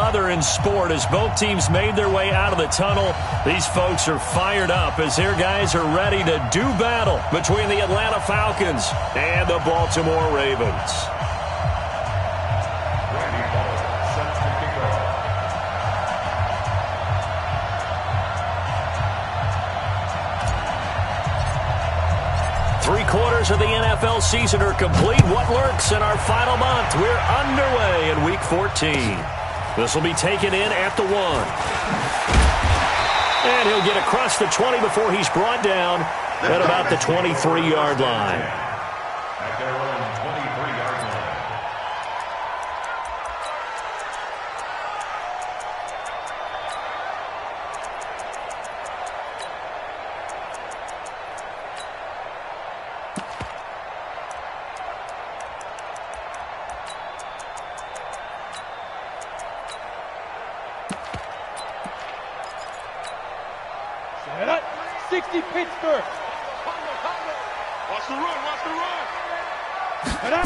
another in sport as both teams made their way out of the tunnel. These folks are fired up as their guys are ready to do battle between the Atlanta Falcons and the Baltimore Ravens. Three-quarters of the NFL season are complete. What lurks in our final month? We're underway in Week 14. This will be taken in at the 1. And he'll get across the 20 before he's brought down at about the 23-yard line. Set up. 60 Pittsburgh. Watch the run, watch the run. Set up.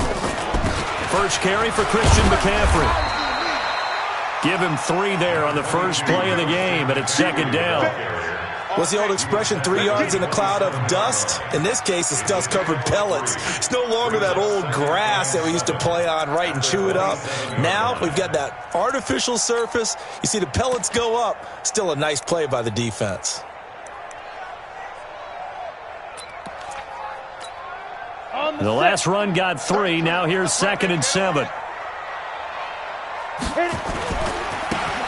First carry for Christian McCaffrey. Give him 3 there on the first play of the game, and it's second down. What's the old expression, 3 yards in a cloud of dust? In this case, it's dust-covered pellets. It's no longer that old grass that we used to play on, right, and chew it up. Now we've got that artificial surface. You see the pellets go up. Still a nice play by the defense. The last run got 3. Now here's 2nd and 7.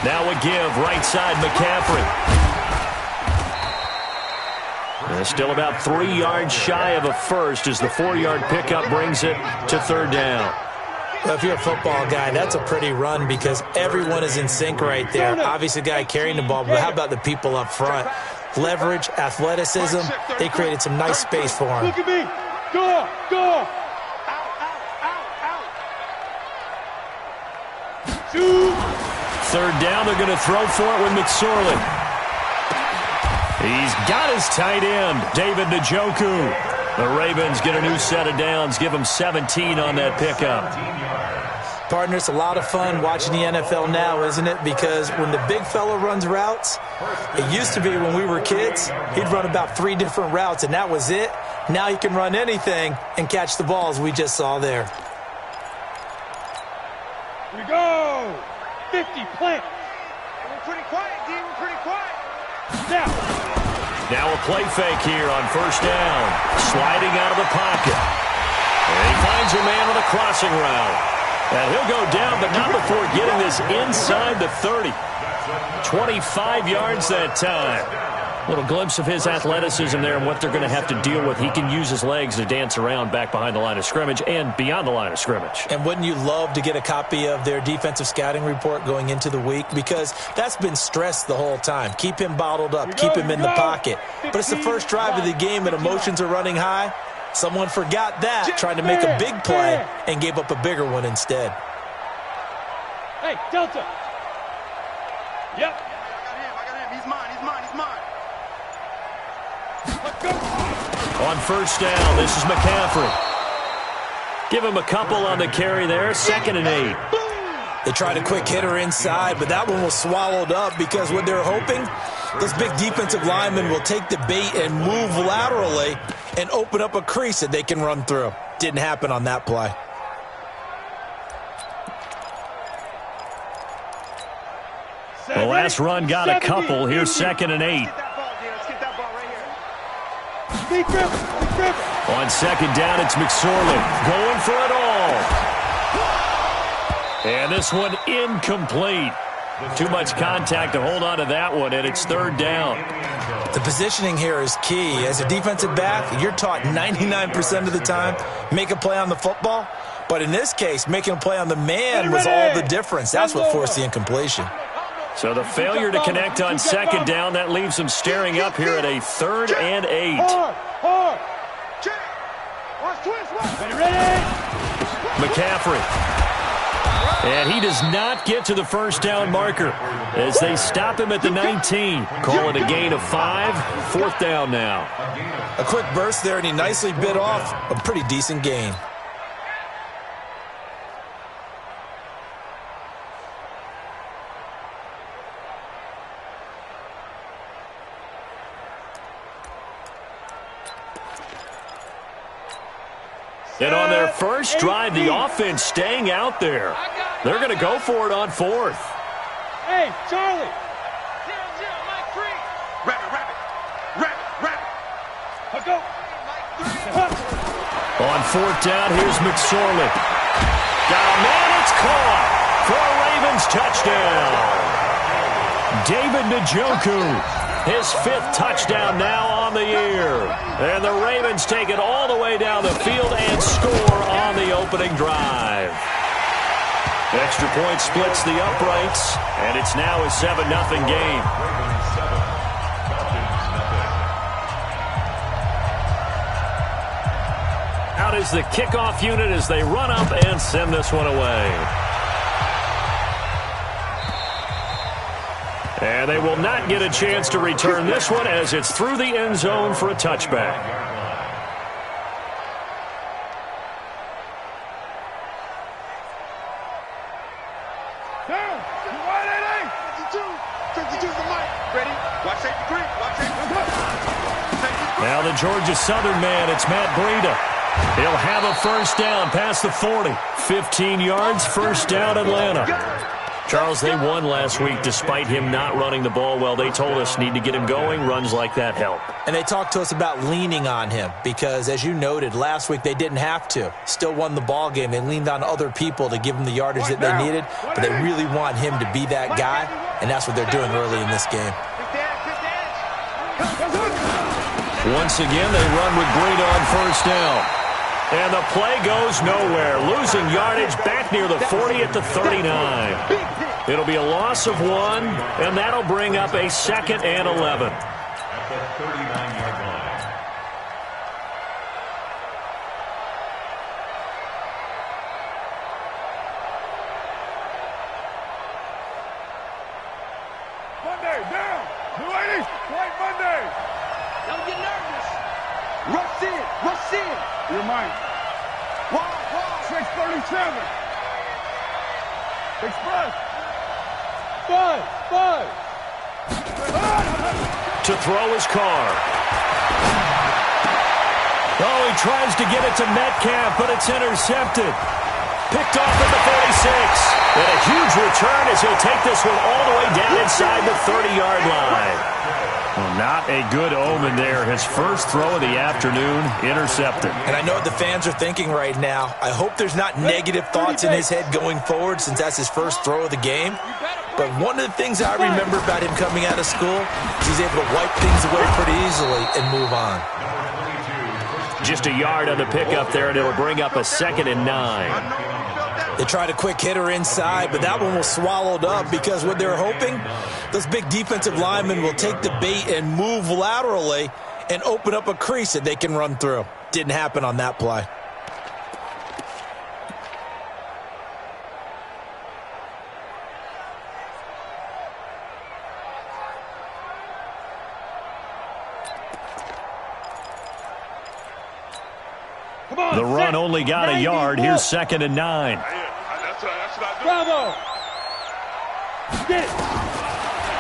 Now a give, right side McCaffrey. They're still about 3 yards shy of a first as the 4-yard pickup brings it to 3rd down. Well, if you're a football guy, that's a pretty run because everyone is in sync right there. Obviously, the guy carrying the ball, but how about the people up front? Leverage, athleticism, they created some nice space for him. Look at me. Go, go. Shoot. 3rd down, they're going to throw for it with McSorley. He's got his tight end, David Njoku. The Ravens get a new set of downs, give them 17 on that pickup. Partner, it's a lot of fun watching the NFL now, isn't it? Because when the big fella runs routes, it used to be when we were kids, he'd run about 3 different routes, and that was it. Now he can run anything and catch the balls we just saw there. Here we go. 50, plant. We're pretty quiet, D. We're pretty quiet. Now. Now a play fake here on 1st down. Sliding out of the pocket. And he finds a man on a crossing route. And he'll go down, but not before getting this inside the 30. 25 yards that time. A little glimpse of his athleticism there and what they're going to have to deal with. He can use his legs to dance around back behind the line of scrimmage and beyond the line of scrimmage. And wouldn't you love to get a copy of their defensive scouting report going into the week? Because that's been stressed the whole time. Keep him bottled up. Keep him in the pocket. But it's the first drive of the game and emotions are running high. Someone forgot that, trying to make a big play and gave up a bigger one instead. Hey, Delta. Yep. I got him. He's mine. Let's go. On 1st down, this is McCaffrey. Give him a couple on the carry there. 2nd and 8. They tried a quick hitter inside, but that one was swallowed up because what they're hoping, those big defensive linemen will take the bait and move laterally and open up a crease that they can run through. Didn't happen on that play. The last run got a couple. Here's 2nd and 8. On 2nd down, it's McSorley going for it all. And this one incomplete. Too much contact to hold on to that one, and it's 3rd down. The positioning here is key. As a defensive back, you're taught 99% of the time, make a play on the football. But in this case, making a play on the man was all the difference. That's what forced the incompletion. So the failure to connect on 2nd down, that leaves them staring up here at a 3rd and 8. Hard. Ready. McCaffrey. And he does not get to the 1st down marker as they stop him at the 19. Call it a gain of 5. 4th down now. A quick burst there, and he nicely bit off a pretty decent gain. And on their first drive, the offense staying out there. They're going to go for it on fourth. Hey, Charlie. 0-0, Mike 3. Rabbit. Let's go. On fourth down, here's McSorley. Got a man, it's caught for a Ravens touchdown. David Njoku, his 5th touchdown now on the year. And the Ravens take it all the way down the field and score on the opening drive. Extra point splits the uprights, and it's now a 7-0 game. Out is the kickoff unit as they run up and send this one away. And they will not get a chance to return this one as it's through the end zone for a touchback. Now the Georgia Southern man, it's Matt Breida. He'll have a first down past the 40. 15 yards, first down Atlanta. Charles, they won last week despite him not running the ball well. They told us need to get him going. Runs like that help. And they talked to us about leaning on him because, as you noted, last week they didn't have to. Still won the ball game. They leaned on other people to give them the yardage that they needed, but they really want him to be that guy, and that's what they're doing early in this game. Once again, they run with Breida on first down. And the play goes nowhere. Losing yardage back near the 40 at the 39. It'll be a loss of 1, and that'll bring up a 2nd and 11. At the 39-yard line. Monday, down. New ladies, white Monday. Don't get nervous. Rush in. You're mine. Wide. 637. Express. 5. To throw his car. Oh, he tries to get it to Metcalf, but it's intercepted. Picked off at the 46. And a huge return as he'll take this one all the way down inside the 30-yard line. Well, not a good omen there. His first throw of the afternoon, intercepted. And I know what the fans are thinking right now. I hope there's not negative thoughts in his head going forward since that's his first throw of the game. But one of the things I remember about him coming out of school is he's able to wipe things away pretty easily and move on. Just a yard on the pickup there, and it'll bring up a 2nd and 9. They tried a quick hitter inside, but that one was swallowed up because what they're hoping, those big defensive linemen will take the bait and move laterally and open up a crease that they can run through. Didn't happen on that play. The run only got a yard. Here's 2nd and 9. Bravo. Get it.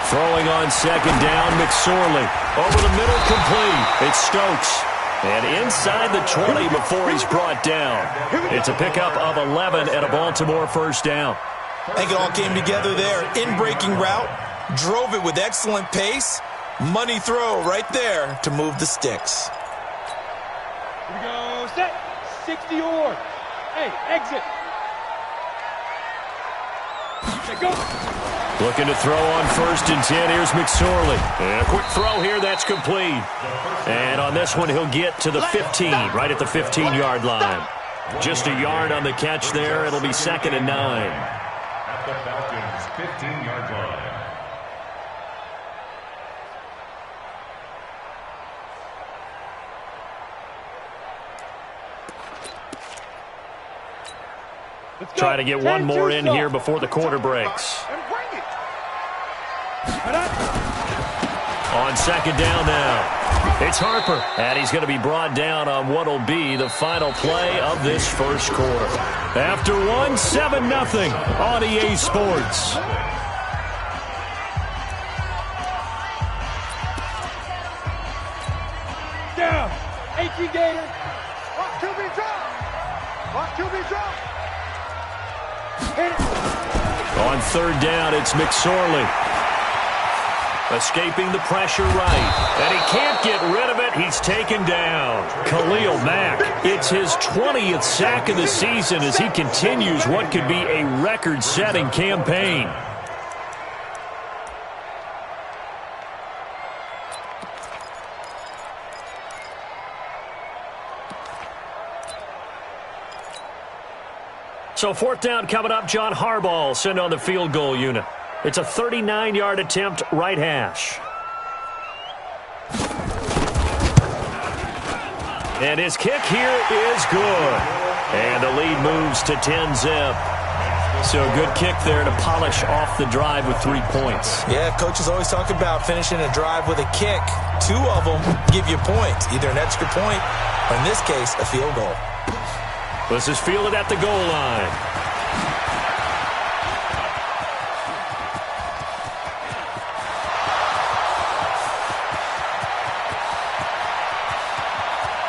Throwing on 2nd down, McSorley. Over the middle, complete. It's Stokes. And inside the 20 before he's brought down. It's a pickup of 11 and a Baltimore first down. I think it all came together there. In-breaking route, drove it with excellent pace. Money throw right there to move the sticks. Here we go. Set. 60 or. Hey, exit. Okay, go. Looking to throw on 1st and 10. Here's McSorley. And a quick throw here. That's complete. And on this one, he'll get to the 15, right at the 15-yard line. Just a yard on the catch there. It'll be 2nd and 9. At the Falcons' 15-yard line. Try to get one more in here before the quarter breaks. On 2nd down now. It's Harper. And he's going to be brought down on what will be the final play of this first quarter. After one, 7-0 on EA Sports. Down. 18 Gator. On third down, it's McSorley. Escaping the pressure right. And he can't get rid of it. He's taken down. Khalil Mack. It's his 20th sack of the season as he continues what could be a record-setting campaign. So fourth down coming up. John Harbaugh sent on the field goal unit. It's a 39-yard attempt, right hash. And his kick here is good. And the lead moves to 10-zip. So good kick there to polish off the drive with 3 points. Yeah, coaches always talk about finishing a drive with a kick. 2 of them give you points, either an extra point or, in this case, a field goal. This is fielded at the goal line.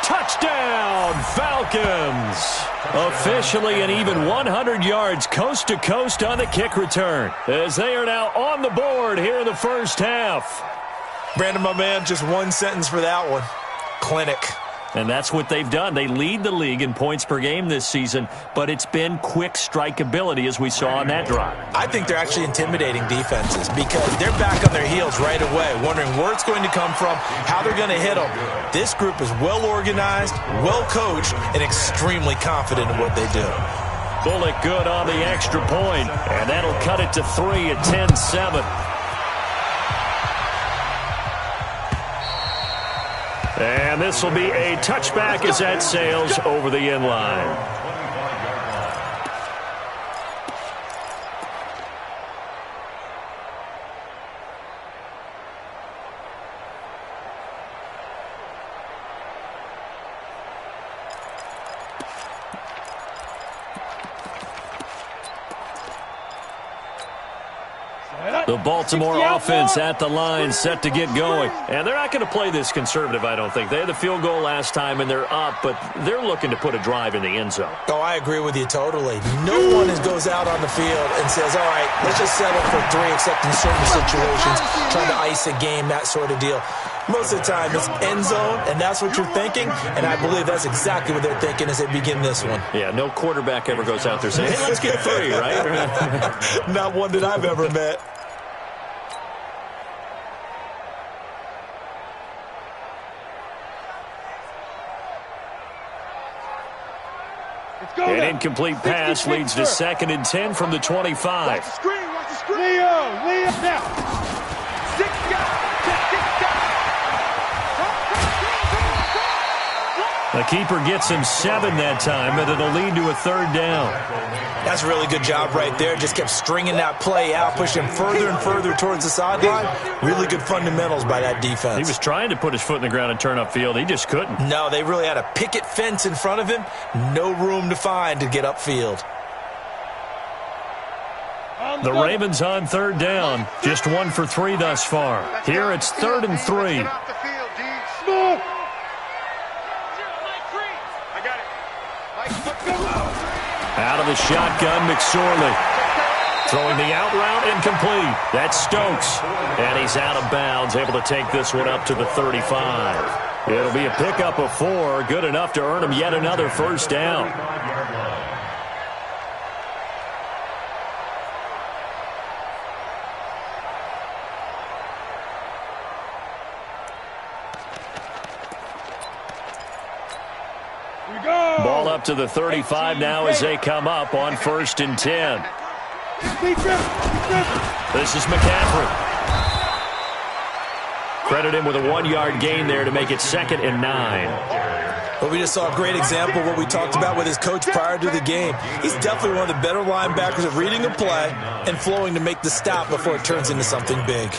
Touchdown, Falcons! Officially an even 100 yards coast to coast on the kick return, as they are now on the board here in the first half. Brandon, my man, just one sentence for that one. Clinic. And that's what they've done. They lead the league in points per game this season, but it's been quick strikeability as we saw on that drive. I think they're actually intimidating defenses because they're back on their heels right away, wondering where it's going to come from, how they're going to hit them. This group is well organized, well coached, and extremely confident in what they do. Bullock good on the extra point, and that'll cut it to 3 at 10-7. And this will be a touchback as that sails over the end line. The Baltimore offense at the line, set to get going. And they're not going to play this conservative, I don't think. They had the field goal last time, and they're up, but they're looking to put a drive in the end zone. Oh, I agree with you totally. No one goes out on the field and says, all right, let's just settle for 3, except in certain situations, trying to ice a game, that sort of deal. Most of the time, it's end zone, and that's what you're thinking, and I believe that's exactly what they're thinking as they begin this one. Yeah, no quarterback ever goes out there saying, hey, let's get 3, right? Not one that I've ever met. An incomplete pass leads to 2nd and 10 from the 25. Watch the screen, watch the screen. Leo, now. 6 guys, 6 guys. The keeper gets him 7 that time, and it'll lead to a 3rd down. That's a really good job right there. Just kept stringing that play out, pushing further and further towards the sideline. Really good fundamentals by that defense. He was trying to put his foot in the ground and turn upfield. He just couldn't. No, they really had a picket fence in front of him. No room to find to get upfield. The Ravens on 3rd down. Just 1 for 3 thus far. Here it's 3rd and 3. Out of the shotgun, McSorley. Throwing the out route, incomplete. That's Stokes. And he's out of bounds, able to take this one up to the 35. It'll be a pickup of 4, good enough to earn him yet another first down. Ball up to the 35 now as they come up on 1st and 10. This is McCaffrey. Credit him with a 1-yard gain there to make it 2nd and 9. Well, we just saw a great example of what we talked about with his coach prior to the game. He's definitely one of the better linebackers at reading a play and flowing to make the stop before it turns into something big.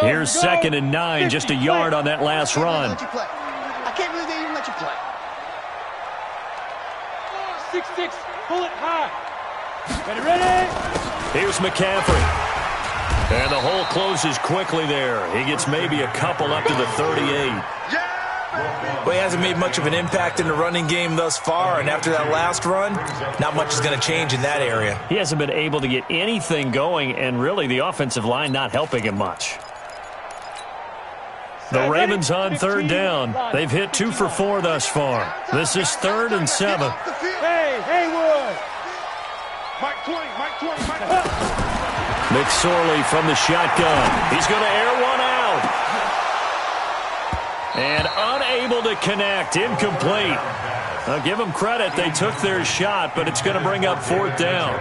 Here's 2nd and 9, just a yard on that last run. I can't believe they even let you play. 6-6, pull it high. Ready? Here's McCaffrey. And the hole closes quickly there. He gets maybe a couple up to the 38. Yeah! Well, he hasn't made much of an impact in the running game thus far, and after that last run, not much is going to change in that area. He hasn't been able to get anything going, and really the offensive line not helping him much. The Ravens on third down. They've hit 2 for 4 thus far. This is 3rd and 7. Hey, Haywood! Mike 20, Mike 20, Mike 20. McSorley from the shotgun. He's going to air one out. And unable to connect. Incomplete. I'll give them credit. They took their shot, but it's going to bring up 4th down.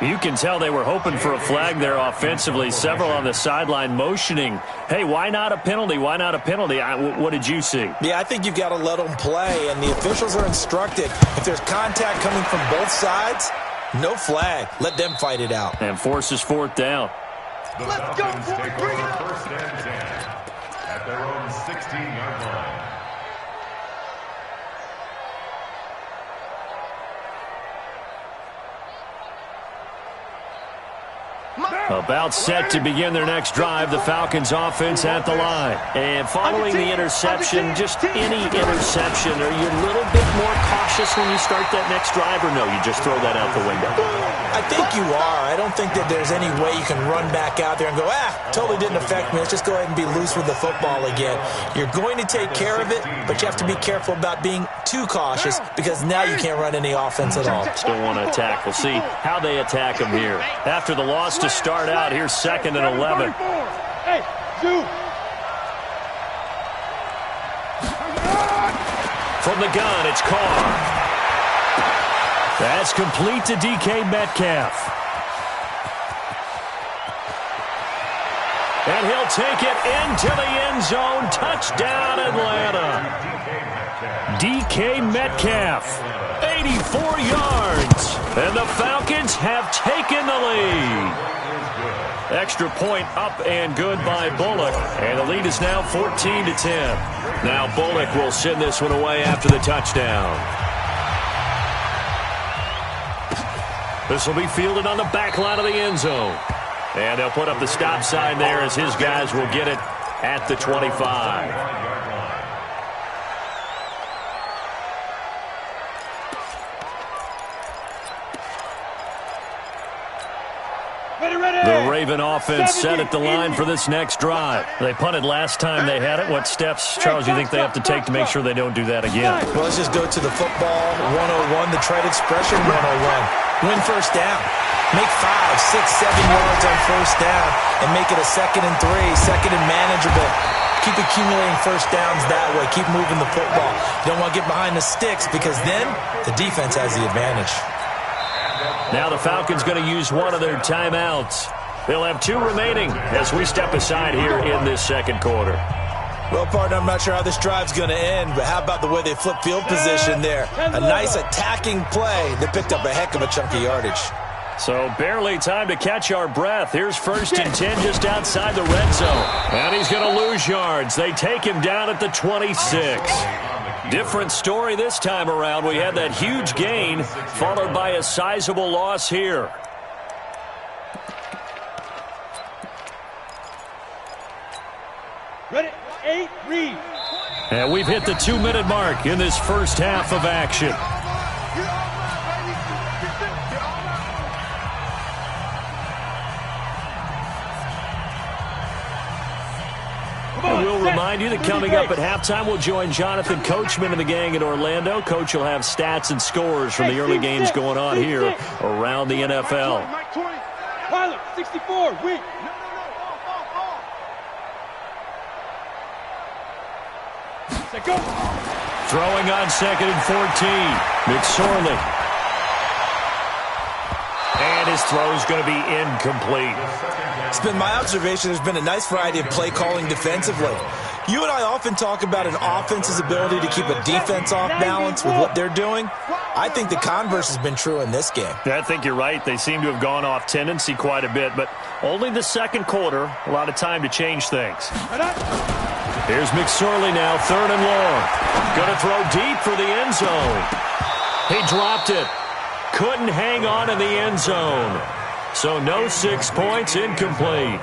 You can tell they were hoping for a flag there offensively. Several on the sideline motioning, hey, why not a penalty? Why not a penalty? What did you see? Yeah, I think you've got to let them play, and the officials are instructed. If there's contact coming from both sides, no flag. Let them fight it out. And forces 4th down. Let's go, boys. Bring it up. 1st and 10 at their own 16-yard line. About set to begin their next drive, the Falcons offense at the line. And following the interception, just any interception, are you a little bit more cautious when you start that next drive, or no, you just throw that out the window? I think you are. I don't think that there's any way you can run back out there and go, totally didn't affect me. Let's just go ahead and be loose with the football again. You're going to take care of it, but you have to be careful about being too cautious because now you can't run any offense at all. Still want to attack. We'll see how they attack them here. After the loss to start out, here's 2nd and 11. Hey, Zoo! From the gun, it's Carr. That's complete to DK Metcalf. And he'll take it into the end zone. Touchdown, Atlanta. DK Metcalf, 84 yards. And the Falcons have taken the lead. Extra point up and good by Bullock. And the lead is now 14-10. Now Bullock will send this one away after the touchdown. This will be fielded on the back line of the end zone. And they'll put up the stop sign there as his guys will get it at the 25. The Raven offense set at the line for this next drive. They punted last time they had it. What steps, Charles, do you think they have to take to make sure they don't do that again? Well, let's just go to the football 101, the trade expression 101. Win first down. Make 5, 6, 7 yards on first down and make it a 2nd and 3, 2nd and manageable. Keep accumulating first downs that way. Keep moving the football. You don't want to get behind the sticks because then the defense has the advantage. Now the Falcons going to use one of their timeouts. They'll have 2 remaining as we step aside here in this 2nd quarter. Well, partner, I'm not sure how this drive's going to end, but how about the way they flip field position there? A nice attacking play that picked up a heck of a chunk of yardage. So barely time to catch our breath. Here's 1st and 10 just outside the red zone. And he's going to lose yards. They take him down at the 26. Different story this time around. We had that huge gain followed by a sizable loss here. Ready? 8, read. And we've hit the 2-minute mark in this first half of action. And we'll remind you that coming up at halftime, we'll join Jonathan Coachman and the gang in Orlando. Coach will have stats and scores from the early games going on here around the NFL. Mike 20. Pilot, 64, weak. Go. Throwing on 2nd and 14. McSorley. And his throw's going to be incomplete. It's been my observation there's been a nice variety of play calling defensively. You and I often talk about an offense's ability to keep a defense off balance with what they're doing. I think the converse has been true in this game. I think you're right. They seem to have gone off tendency quite a bit, but only the 2nd quarter, a lot of time to change things. Here's McSorley now, 3rd and long. Going to throw deep for the end zone. He dropped it. Couldn't hang on in the end zone. So no 6 points, incomplete.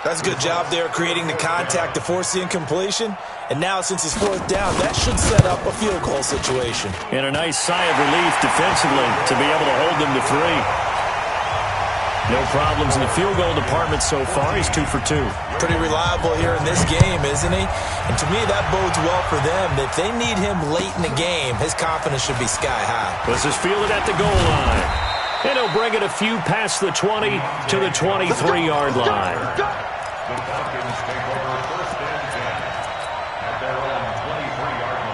That's a good job there creating the contact to force the incompletion. And now, since it's fourth down, that should set up a field goal situation. And a nice sigh of relief defensively to be able to hold them to 3. No problems in the field goal department so far. He's 2 for 2. Pretty reliable here in this game, isn't he? And to me, that bodes well for them. If they need him late in the game, his confidence should be sky high. This is fielded at the goal line. And he'll bring it a few past the 20 to the 23-yard line. The Falcons take over first and 10 at their own 23-yard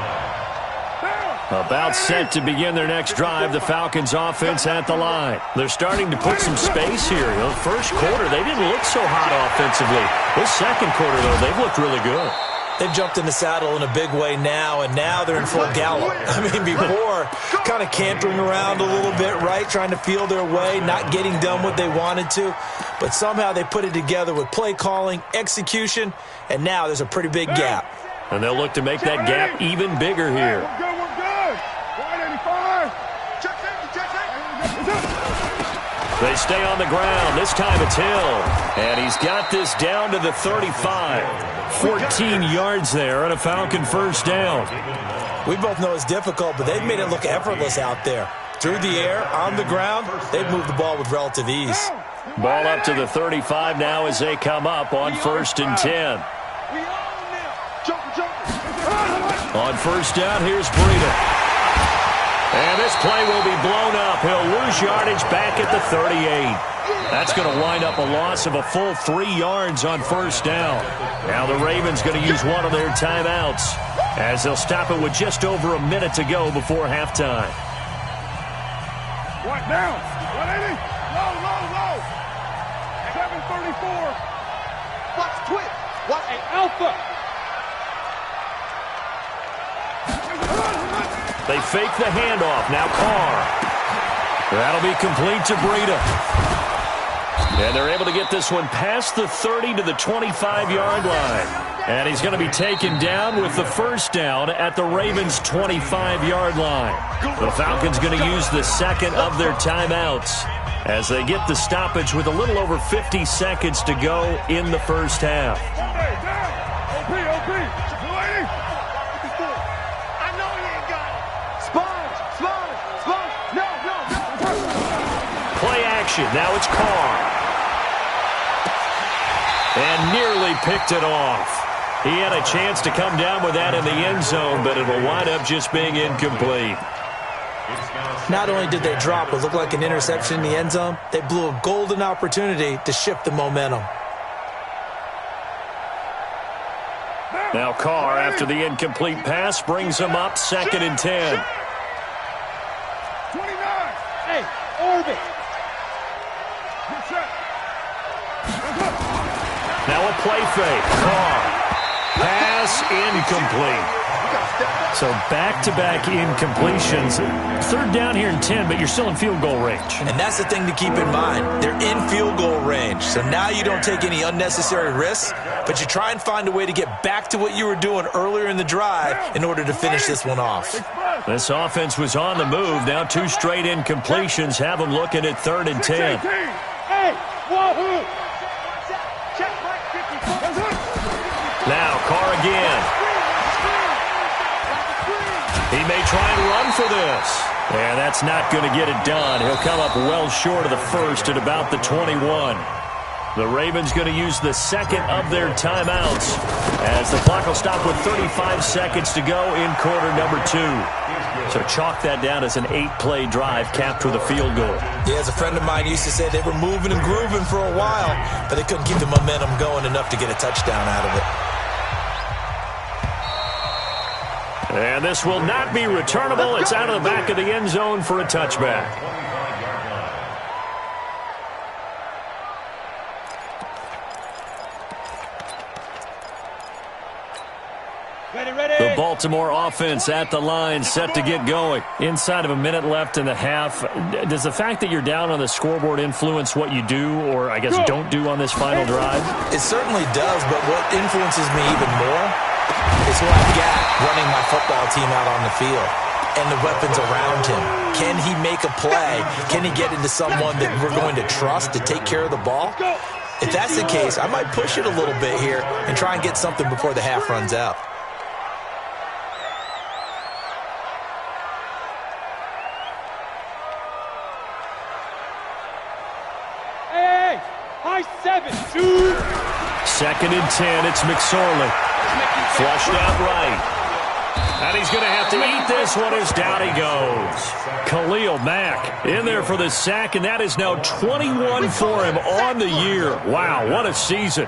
line. About set to begin their next drive, the Falcons offense at the line. They're starting to put some space here. The first quarter, they didn't look so hot offensively. This second quarter, though, they've looked really good. They've jumped in the saddle in a big way now, and now they're in full gallop. I mean, before, kind of cantering around a little bit, right, trying to feel their way, not getting done what they wanted to. But somehow they put it together with play calling, execution, and now there's a pretty big gap. And they'll look to make that gap even bigger here. We're good. 185. They stay on the ground. This time it's Hill. And he's got this down to the 35. 14 yards there and a Falcon first down. We both know it's difficult, but they've made it look effortless out there. Through the air, on the ground, they've moved the ball with relative ease. Ball up to the 35 now as they come up on first and 10. On first down, here's Breida. And this play will be blown up. He'll lose yardage back at the 38. That's going to wind up a loss of a full 3 yards on first down. Now the Ravens going to use one of their timeouts as they'll stop it with just over a minute to go before halftime. What down? 180. Low. 734. Watch twitch. Watch Hey, Alpha. They fake the handoff. Now Carr. That'll be complete to Breida. And they're able to get this one past the 30 to the 25-yard line. And he's going to be taken down with the first down at the Ravens' 25-yard line. The Falcons going to use the second of their timeouts as they get the stoppage with a little over 50 seconds to go in the first half. OP. 280. I know he ain't got it. Sponge. No. Play action. Now it's Carr. And nearly picked it off. He had a chance to come down with that in the end zone, but it'll wind up just being incomplete. Not only did they drop what looked like an interception in the end zone, they blew a golden opportunity to shift the momentum. Now Carr, after the incomplete pass, brings him up second and 10. 29. Hey, orbit. Good shot. Now a play fake. Carr. Pass incomplete. So back-to-back incompletions. Third down here in 10, but you're still in field goal range. And that's the thing to keep in mind. They're in field goal range. So now you don't take any unnecessary risks, but you try and find a way to get back to what you were doing earlier in the drive in order to finish this one off. This offense was on the move. Now 2 straight incompletions have them looking at third and 10. Hey, wahoo! Now Carr again. He may try and run for this. And that's not going to get it done. He'll come up well short of the first at about the 21. The Ravens going to use the second of their timeouts as the clock will stop with 35 seconds to go in quarter number 2. So chalk that down as an 8-play drive capped with a field goal. Yeah, as a friend of mine used to say, they were moving and grooving for a while, but they couldn't keep the momentum going enough to get a touchdown out of it. And this will not be returnable. It's out of the back of the end zone for a touchback. The Baltimore offense at the line set to get going. Inside of a minute left in the half. Does the fact that you're down on the scoreboard influence what you do or, I guess, don't do on this final drive? It certainly does, but what influences me even more is who I've got running my football team out on the field and the weapons around him. Can he make a play? Can he get into someone that we're going to trust to take care of the ball? If that's the case, I might push it a little bit here and try and get something before the half runs out. Hey, high 7, dude. 2nd and 10, it's McSorley. Flushed out right. And he's going to have to eat this one as down he goes. Khalil Mack in there for the sack, and that is now 21 for him on the year. Wow, what a season.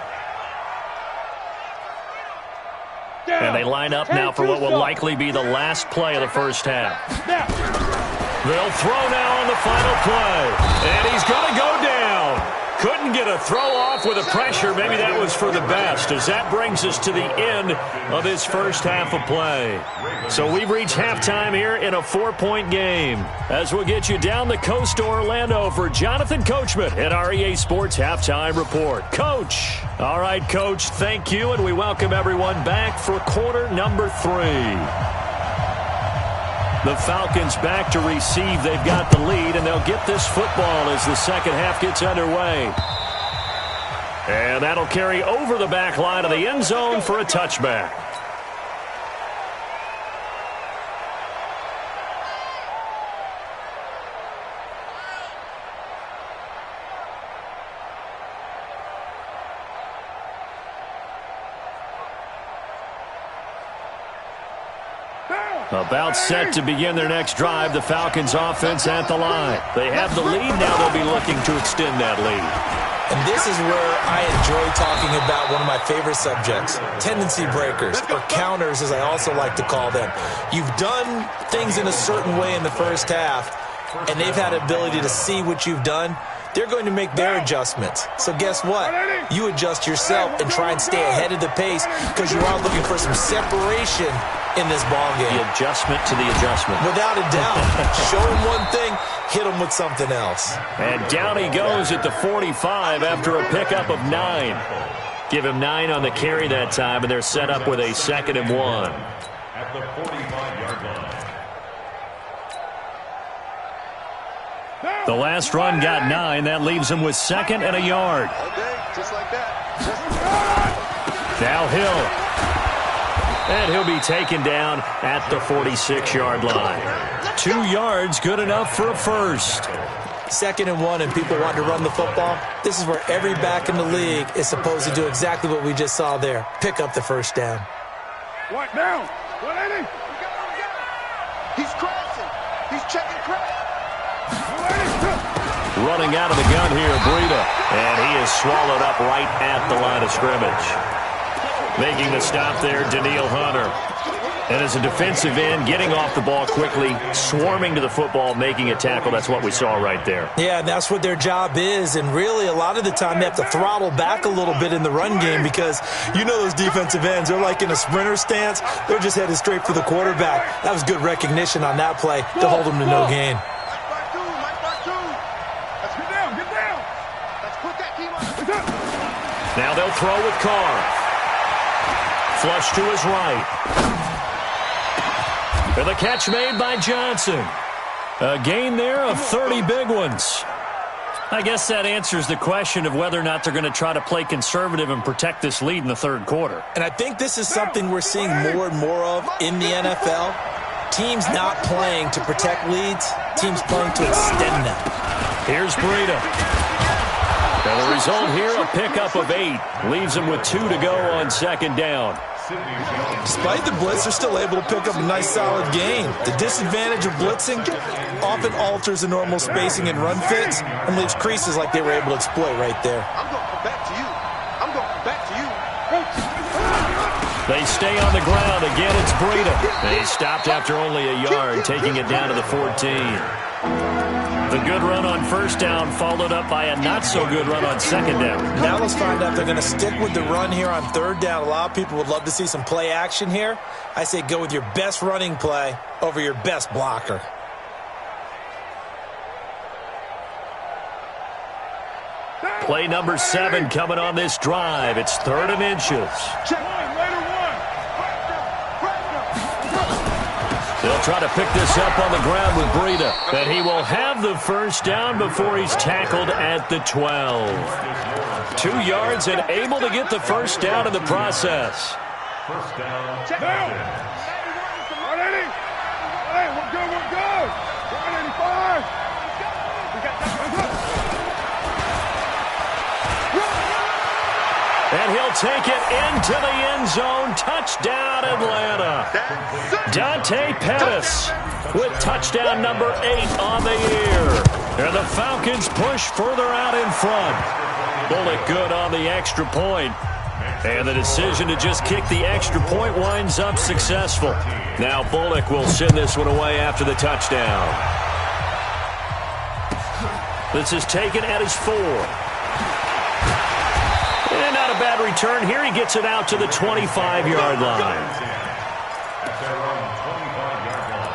And they line up now for what will likely be the last play of the first half. They'll throw now on the final play. And he's going to go down. Couldn't get a throw off with the pressure. Maybe that was for the best, as that brings us to the end of this first half of play. So we've reached halftime here in a 4-point game. As we'll get you down the coast to Orlando for Jonathan Coachman at our EA Sports Halftime Report. Coach. All right, Coach, thank you, and we welcome everyone back for quarter number 3. The Falcons back to receive. They've got the lead, and they'll get this football as the second half gets underway. And that'll carry over the back line of the end zone for a touchback. About set to begin their next drive, the Falcons offense at the line. They have the lead, now they'll be looking to extend that lead. And this is where I enjoy talking about one of my favorite subjects, tendency breakers, or counters as I also like to call them. You've done things in a certain way in the first half, and they've had ability to see what you've done. They're going to make their adjustments. So guess what? You adjust yourself and try and stay ahead of the pace because you are looking for some separation in this ball game. The adjustment to the adjustment. Without a doubt. Show him one thing, hit him with something else. And down he goes at the 45 after a pickup of 9. Give him 9 on the carry that time, and they're set up with a 2nd and 1. At the 45-yard line. The last run got 9. That leaves him with 2nd and a yard. Okay, just like that. Now Hill. And he'll be taken down at the 46-yard line. 2 yards, good enough for a first. 2nd and 1, and people want to run the football. This is where every back in the league is supposed to do exactly what we just saw there. Pick up the first down. What now? What inning? He's crashing. He's checking crash. Running out of the gun here, Breida. And he is swallowed up right at the line of scrimmage. Making the stop there, Daniil Hunter. And as a defensive end, getting off the ball quickly, swarming to the football, making a tackle. That's what we saw right there. Yeah, that's what their job is. And really, a lot of the time, they have to throttle back a little bit in the run game because you know those defensive ends, they're like in a sprinter stance. They're just headed straight for the quarterback. That was good recognition on that play to hold them to no gain. Now they'll throw with Carr. Flush to his right. And the catch made by Johnson. A gain there of 30 big ones. I guess that answers the question of whether or not they're going to try to play conservative and protect this lead in the third quarter. And I think this is something we're seeing more and more of in the NFL. Teams not playing to protect leads, teams playing to extend them. Here's Breida. And the result here, a pickup of 8. Leaves them with 2 to go on 2nd down. Despite the blitz, they're still able to pick up a nice, solid gain. The disadvantage of blitzing often alters the normal spacing and run fits and leaves creases like they were able to exploit right there. I'm going to come back to you. I'm going to come back to you. They stay on the ground. Again, it's Breida. They stopped after only a yard, taking it down to the 14. The good run on first down followed up by a not-so-good run on 2nd down. Now let's find out if they're going to stick with the run here on 3rd down. A lot of people would love to see some play action here. I say go with your best running play over your best blocker. Play number 7 coming on this drive. It's 3rd and inches. They'll try to pick this up on the ground with Breida. And he will have the first down before he's tackled at the 12. 2 yards and able to get the first down in the process. First down. Check. Down. 180. Hey, we're good, we're good. 185. We got that. And he'll take it into the end zone. Touchdown, Atlanta. Dante Pettis with touchdown number 8 on the year. And the Falcons push further out in front. Bullock good on the extra point. And the decision to just kick the extra point winds up successful. Now Bullock will send this one away after the touchdown. This is taken at his 4. And not a bad return here. He gets it out to the 25-yard line. At their own 25-yard line.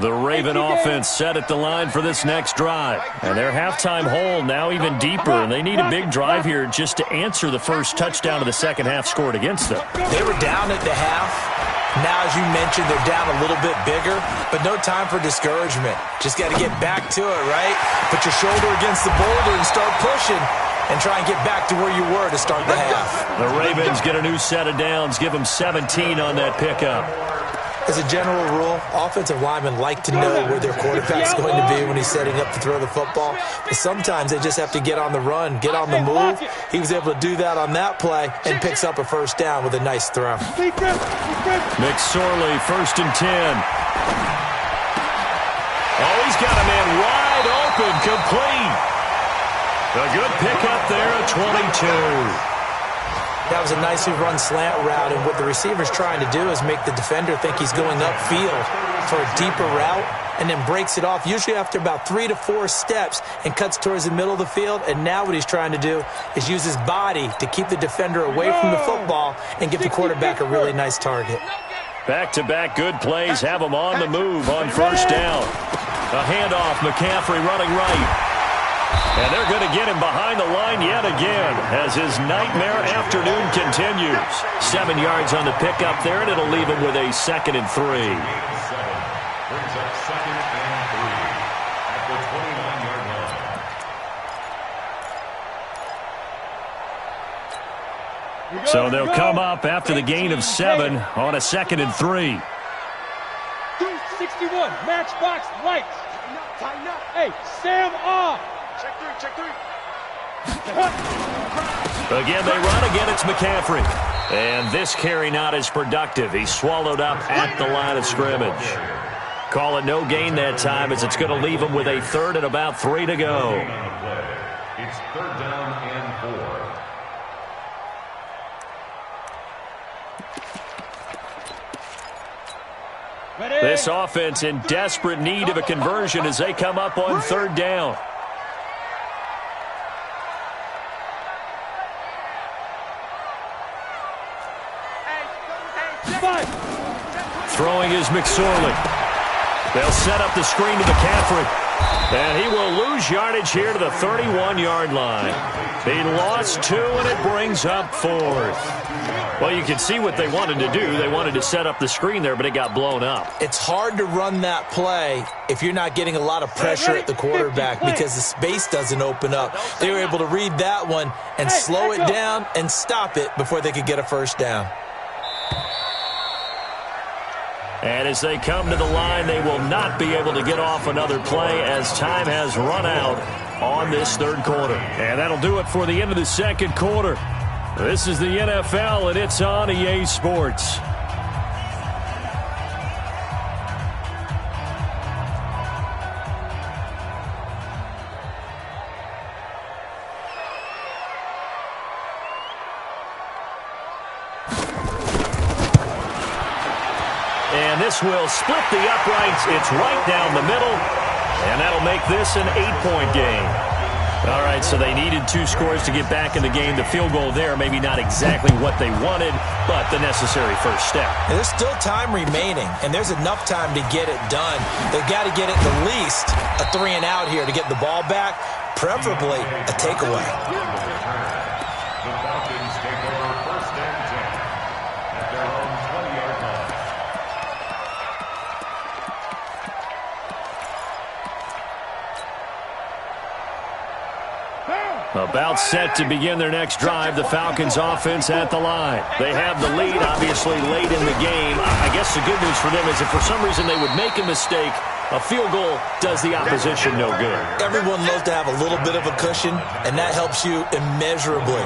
The Raven offense set at the line for this next drive. And their halftime hole now even deeper, and they need a big drive here just to answer the first touchdown of the second half scored against them. They were down at the half. Now, as you mentioned, they're down a little bit bigger, but no time for discouragement. Just got to get back to it, right? Put your shoulder against the boulder and start pushing and try and get back to where you were to start the half. The Ravens get a new set of downs, give them 17 on that pickup. As a general rule, offensive linemen like to know where their quarterback's going to be when he's setting up to throw the football. But sometimes they just have to get on the run, get on the move. He was able to do that on that play and picks up a first down with a nice throw. McSorley, 1st and 10. Oh, he's got a man wide open, complete. A good pickup there at 22. That was a nicely run slant route, and what the receiver's trying to do is make the defender think he's going upfield for a deeper route and then breaks it off, usually after about 3 to 4 steps, and cuts towards the middle of the field. And now what he's trying to do is use his body to keep the defender away from the football and give the quarterback a really nice target. Back-to-back good plays have him on the move on first down. A handoff, McCaffrey running right. And they're going to get him behind the line yet again as his nightmare afternoon continues. 7 yards on the pickup there, and it'll leave him with a 2nd and 3. Brings up 2nd and 3 at the 29-yard line. So they'll come up after the gain of 7 on a 2nd and 3. 261, matchbox lights. Tighten up. Hey, Sam off. Check 3. Again, they run. Again, it's McCaffrey. And this carry not as productive. He's swallowed up at the line of scrimmage. Call it no gain that time, as it's going to leave him with a 3rd and about 3 to go. It's 3rd down and 4. Ready? This offense in desperate need of a conversion as they come up on 3rd down. Throwing is McSorley. They'll set up the screen to McCaffrey. And he will lose yardage here to the 31-yard line. He lost 2, and it brings up 4th. Well, you can see what they wanted to do. They wanted to set up the screen there, but it got blown up. It's hard to run that play if you're not getting a lot of pressure at the quarterback because the space doesn't open up. They were able to read that one and slow it down and stop it before they could get a first down. And as they come to the line, they will not be able to get off another play as time has run out on this 3rd quarter. And that'll do it for the end of the 2nd quarter. This is the NFL, and it's on EA Sports. And this will split the uprights. It's right down the middle, and that'll make this an 8-point game. All right, so they needed 2 scores to get back in the game. The field goal there, maybe not exactly what they wanted, but the necessary first step. And there's still time remaining, and there's enough time to get it done. They've got to get at the least a 3 and out here to get the ball back, preferably a takeaway. return. The Falcons take over 1st and 10 at their own 20-yard line. About set to begin their next drive, the Falcons offense at the line. They have the lead, obviously, late in the game. I guess the good news for them is if for some reason they would make a mistake, a field goal does the opposition no good. Everyone loves to have a little bit of a cushion, and that helps you immeasurably.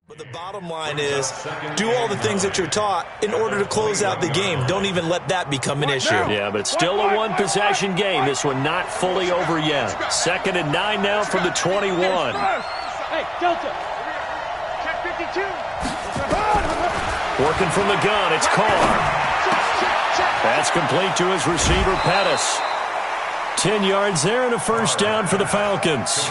But the bottom line is, do all the things that you're taught in order to close out the game. Don't even let that become an issue. Yeah, but it's still a one-possession game. This one not fully over yet. 2nd and 9 now from the 21. Hey, Delta. Check 52. Working from the gun, it's Carr. That's complete to his receiver, Pettis. 10 yards there and a 1st down for the Falcons.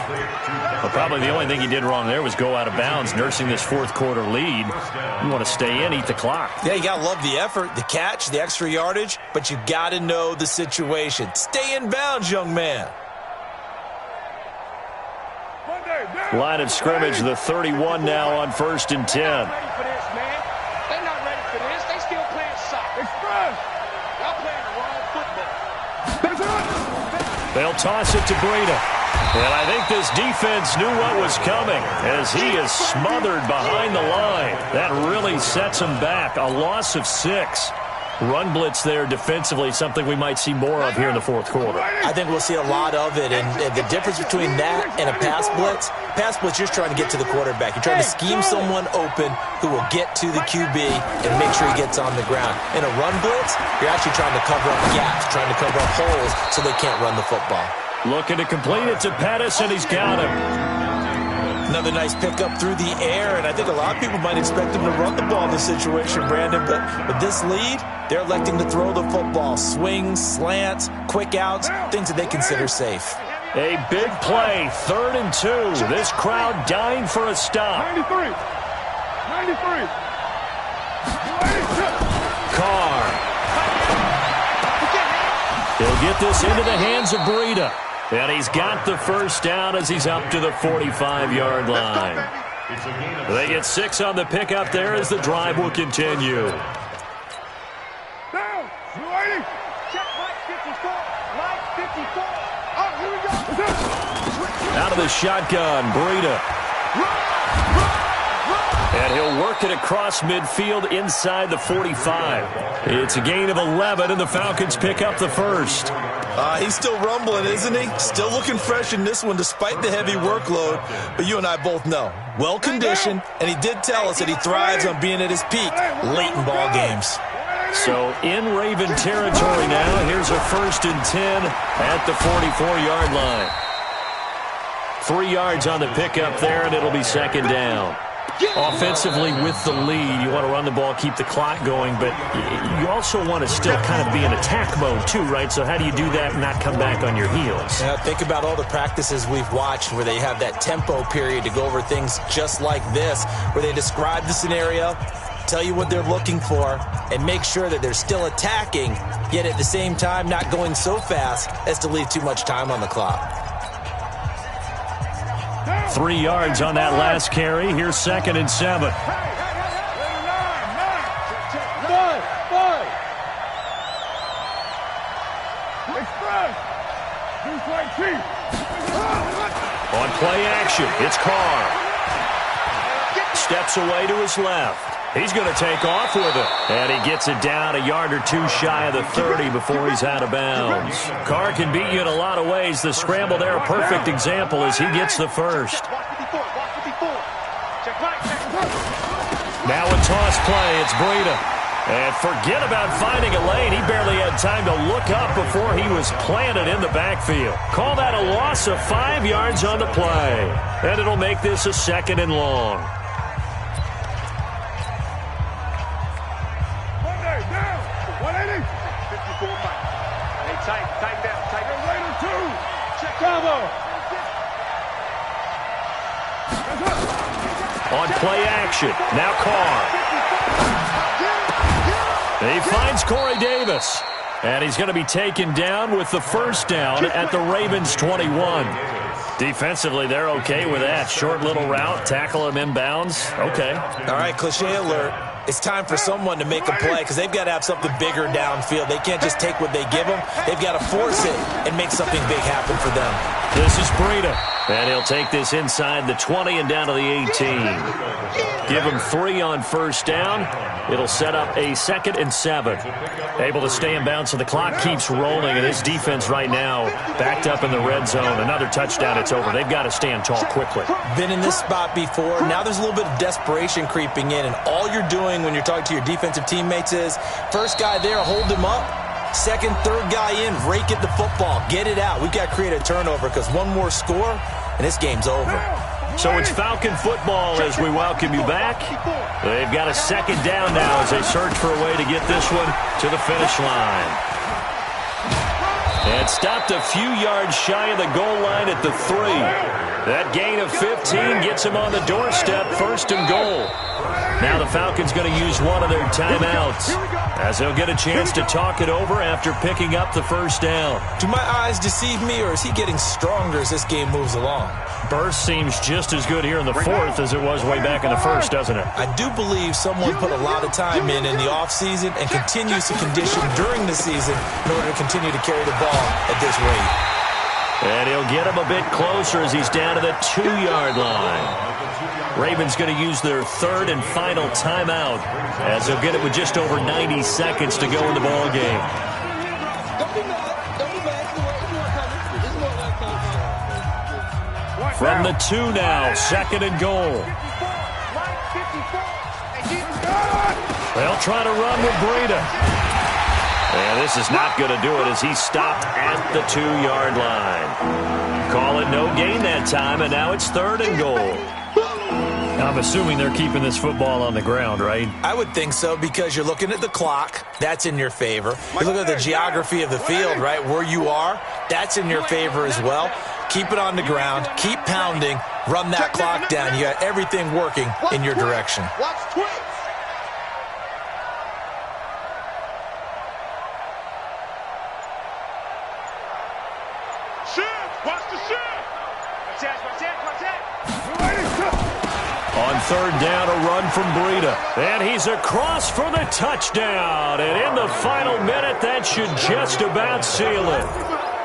Well, probably the only thing he did wrong there was go out of bounds, nursing this 4th quarter lead. You want to stay in, eat the clock. Yeah, you got to love the effort, the catch, the extra yardage, but you got to know the situation. Stay in bounds, young man. Line of scrimmage, the 31 now on 1st and 10. They're not ready for this. They still playing soccer. Y'all playing the wrong football. They'll toss it to Breida. And I think this defense knew what was coming as he is smothered behind the line. That really sets him back. A loss of 6. Run blitz there defensively, something we might see more of here in the 4th quarter. I think we'll see a lot of it, and the difference between that and a pass blitz, you're just trying to get to the quarterback. You're trying to scheme someone open who will get to the QB and make sure he gets on the ground. In a run blitz, you're actually trying to cover up gaps, trying to cover up holes so they can't run the football. Looking to complete it to Pettis, and he's got him. Another nice pickup through the air, and I think a lot of people might expect him to run the ball in this situation, Brandon, but with this lead, they're electing to throw the football. Swings, slants, quick outs, things that they consider safe. A big play, 3rd and 2. This crowd dying for a stop. 93. Carr. He'll get this into the hands of Breida. And he's got the 1st down as he's up to the 45-yard line. They get 6 on the pickup there as the drive will continue. Down. 280. Check Mike 54. Mike 54. Oh, here we go. Out of the shotgun, Breida. And he'll work it across midfield inside the 45. It's a gain of 11, and the Falcons pick up the 1st. He's still rumbling, isn't he? Still looking fresh in this one despite the heavy workload. But you and I both know, well-conditioned, and he did tell us that he thrives on being at his peak late in ball games. So in Raven territory now, here's a 1st and 10 at the 44-yard line. 3 yards on the pickup there, and it'll be 2nd down. Offensively with the lead, you want to run the ball, keep the clock going, but you also want to still kind of be in attack mode too, right? So how do you do that and not come back on your heels? Yeah, think about all the practices we've watched where they have that tempo period to go over things just like this, where they describe the scenario, tell you what they're looking for, and make sure that they're still attacking, yet at the same time not going so fast as to leave too much time on the clock. 3 yards on that last carry. Here's 2nd and 7. On play action, it's Carr. Steps away to his left. He's going to take off with it. And he gets it down a yard or two shy of the 30 before he's out of bounds. Carr can beat you in a lot of ways. The scramble there, a perfect example as he gets the first. Now a toss play. It's Breida. And forget about finding a lane. He barely had time to look up before he was planted in the backfield. Call that a loss of 5 yards on the play. And it'll make this a 2nd and long. On play action, now Carr. He finds Corey Davis. And he's going to be taken down with the first down at the Ravens 21. Defensively, they're okay with that. Short little route, tackle him inbounds. Okay. All right, cliche alert. It's time for someone to make a play because they've got to have something bigger downfield. They can't just take what they give them. They've got to force it and make something big happen for them. This is Breida. And he'll take this inside the 20 and down to the 18. Give him 3 on first down. It'll set up a 2nd and 7. Able to stay in bounds, so the clock keeps rolling. And his defense right now backed up in the red zone. Another touchdown, it's over. They've got to stand tall quickly. Been in this spot before. Now there's a little bit of desperation creeping in. And all you're doing when you're talking to your defensive teammates is, first guy there, hold him up. Second, third guy in, rake at the football. Get it out. We've got to create a turnover because one more score, and this game's over. So it's Falcon football as we welcome you back. They've got a 2nd down now as they search for a way to get this one to the finish line. And stopped a few yards shy of the goal line at the 3. That gain of 15 gets him on the doorstep, 1st and goal. Now the Falcons going to use one of their timeouts as they'll get a chance to talk it over after picking up the first down. Do my eyes deceive me, or is he getting stronger as this game moves along? Burst seems just as good here in the 4th as it was way back in the 1st, doesn't it? I do believe someone put a lot of time in the offseason and continues to condition during the season in order to continue to carry the ball at this rate. And he'll get him a bit closer as he's down to the 2-yard line. Ravens going to use their 3rd and final timeout as they'll get it with just over 90 seconds to go in the ball game. From the 2 now, 2nd and goal. They'll try to run with Breida. And this is not going to do it as he stopped at the 2-yard line. Call it no gain that time, and now it's 3rd and goal. I'm assuming they're keeping this football on the ground, right? I would think so because you're looking at the clock. That's in your favor. You look at the geography of the field, right, where you are. That's in your favor as well. Keep it on the ground. Keep pounding. Run that clock down. You got everything working in your direction. Watch twitch. On 3rd down, a run from Breida. And he's across for the touchdown. And in the final minute, that should just about seal it.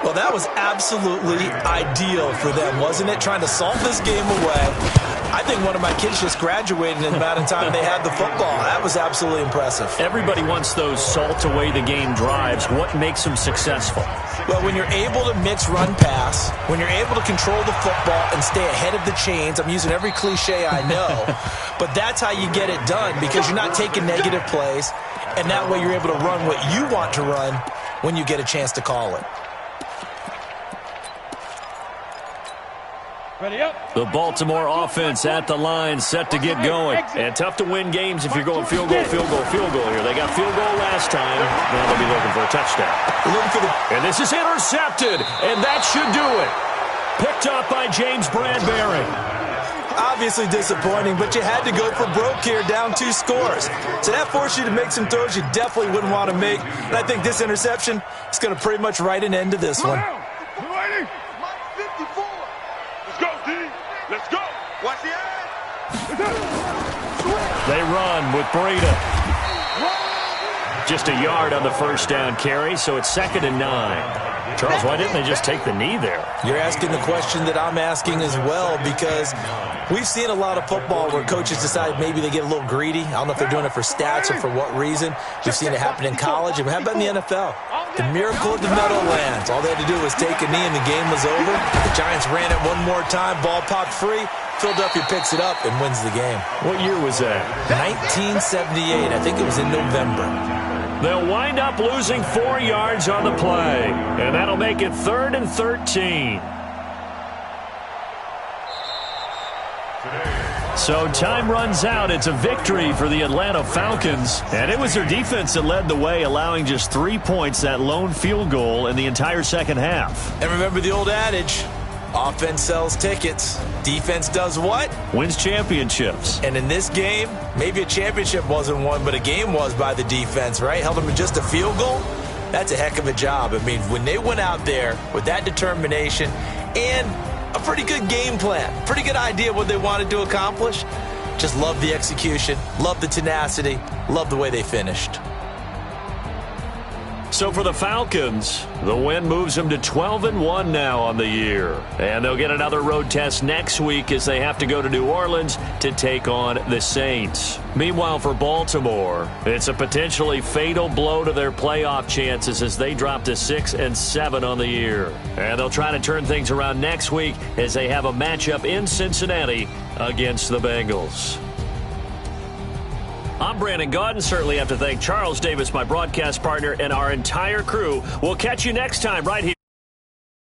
Well, that was absolutely ideal for them, wasn't it? Trying to salt this game away. I think one of my kids just graduated in the amount of time they had the football. That was absolutely impressive. Everybody wants those salt away the game drives. What makes them successful? Well, when you're able to mix run pass, when you're able to control the football and stay ahead of the chains, I'm using every cliche I know, but that's how you get it done because you're not taking negative plays, and that way you're able to run what you want to run when you get a chance to call it. The Baltimore offense at the line, set to get going. And tough to win games if you're going field goal, field goal, field goal here. They got field goal last time. Now they'll be looking for a touchdown. And this is intercepted, and that should do it. Picked up by James Bradbury. Obviously disappointing, but you had to go for broke here, down 2 scores. So that forced you to make some throws you definitely wouldn't want to make. And I think this interception is going to pretty much write an end to this one. Let's go. Watch the eye. They run with Breida. Just a yard on the first down carry, so it's 2nd and 9. Charles, why didn't they just take the knee there? You're asking the question that I'm asking as well, because we've seen a lot of football where coaches decide maybe they get a little greedy. I don't know if they're doing it for stats or for what reason. We've seen it happen in college, and how about in the NFL? The miracle of the Meadowlands. All they had to do was take a knee, and the game was over. The Giants ran it one more time. Ball popped free. Philadelphia picks it up and wins the game. What year was that? 1978. I think it was in November. They'll wind up losing 4 yards on the play, and that'll make it 3rd and 13. So time runs out. It's a victory for the Atlanta Falcons, and it was their defense that led the way, allowing just 3 points, that lone field goal in the entire second half. And remember the old adage, offense sells tickets. Defense does what? Wins championships. And in this game, maybe a championship wasn't won, but a game was by the defense, right? Held them to just a field goal. That's a heck of a job. I mean, when they went out there with that determination and a pretty good game plan, pretty good idea what they wanted to accomplish, just love the execution, love the tenacity, love the way they finished. So for the Falcons, the win moves them to 12-1 now on the year. And they'll get another road test next week as they have to go to New Orleans to take on the Saints. Meanwhile, for Baltimore, it's a potentially fatal blow to their playoff chances as they drop to 6-7 on the year. And they'll try to turn things around next week as they have a matchup in Cincinnati against the Bengals. I'm Brandon Gaudin. Certainly have to thank Charles Davis, my broadcast partner, and our entire crew. We'll catch you next time right here.